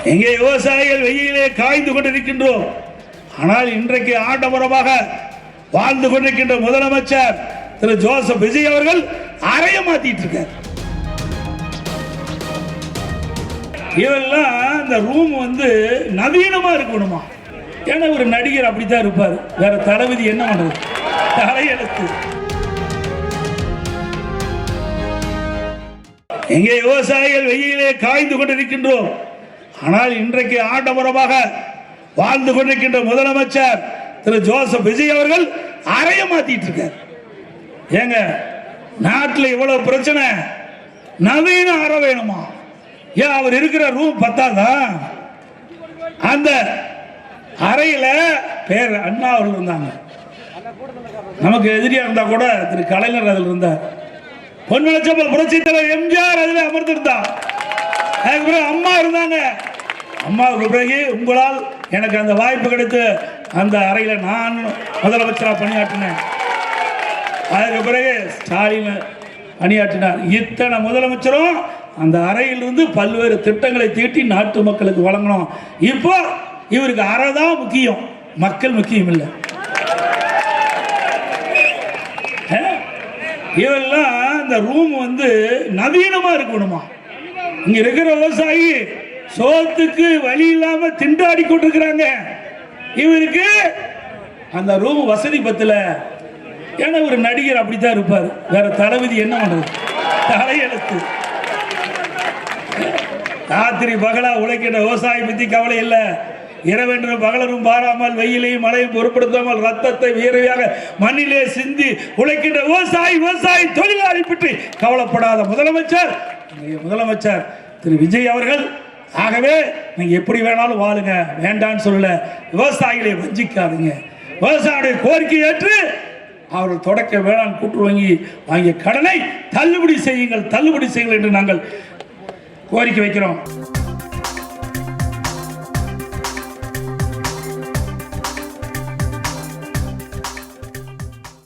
எங்கே விவசாயிகள் வெயிலே காய்ந்து கொண்டிருக்கின்றோம். ஆனால் இன்றைக்கு ஆடம்பரமாக வாழ்ந்து கொண்டிருக்கின்ற முதலமைச்சர் திரு ஜோசப் விஜய் அவர்கள் அறைய மாத்திட்டு இருக்கார். இவெல்லாம் இந்த ரூம் நவீனமா இருக்கணுமா? ஏன்னா ஒரு நடிகர் அப்படித்தான் இருப்பார். வேற தளபதி என்ன பண்றது? தலையெழுத்து. எங்கே விவசாயிகள் வெயிலே காய்ந்து கொண்டிருக்கின்றோம். ஆனால் இன்றைக்கு ஆடம்பரமாக வாழ்ந்து கொண்டிருக்கின்ற முதலமைச்சர் திரு ஜோசப் விஜய் அவர்கள் அறைய மாத்திட்டு இருக்கார். ஏங்க நாட்டில் இவ்வளவு பிரச்சனை, நவீன அறை வேணுமா? ஏன் அவர் இருக்கிற ரூம் பத்தாதா? அந்த அறையில பேர் அண்ணா அவர்கள் இருந்தாங்க. நமக்கு எதிரியா இருந்தா கூட திரு கலைஞர் அதில் இருந்தார். பொன்மனச்சம்பல் புரட்சி தலைவர் எம்ஜிஆர் அதில் அமர்ந்திருந்தார். அதுக்கு பிறகு அம்மா இருந்தாங்க. அம்மாவுக்கு பிறகு உங்களால் எனக்கு அந்த வாய்ப்பு கிடைத்து அந்த அறையில நான் முதலமைச்சராக பணியாற்றினேன். அதுக்கு பிறகு ஸ்டாலின் பணியாற்றினார். இத்தனை முதலமைச்சரும் அந்த அறையிலிருந்து பல்வேறு திட்டங்களை தீட்டி நாட்டு மக்களுக்கு வழங்கணும். இப்போ இவருக்கு அறை தான் முக்கியம், மக்கள் முக்கியம் இல்லை. இவெல்லாம் இந்த ரூம் நவீனமா இருக்கணுமா? இங்க இருக்கிற விவசாயி சோத்துக்கு வழி இல்லாம திண்டாடி கொண்டிருக்கிறாங்க. இவருக்கு அந்த ரூம் வசதி பத்தல. ஏன்னா ஒரு நடிகர் அப்படித்தான் இருப்பார். வேற தளபதி என்ன பண்றது? தலையெழுத்து. ராத்திரி பகலா உழைக்கின்ற விவசாயி பத்தி கவலை இல்லை. இரவென்று பகலரும் பாராமல் வெயிலையும் மழையும் பொருட்படுத்தாமல் ரத்தத்தை வீரவியாக மண்ணிலே சிந்தி உழைக்கின்ற விவசாயி தொழிலாளி பற்றி கவலைப்படாத முதலமைச்சர் திரு விஜய் அவர்கள். ஆகவே நீங்க எப்படி வேணாலும் வாழுங்க, வேண்டான்னு சொல்லல. விவசாயிகளை வஞ்சிக்காதுங்க. விவசாயியுடைய கோரிக்கை ஏற்று அவர்கள் தொடக்க வேளாண் கூட்டுறவு வாங்கிய கடனை தள்ளுபடி செய்யுங்கள் என்று நாங்கள் கோரிக்கை வைக்கிறோம்.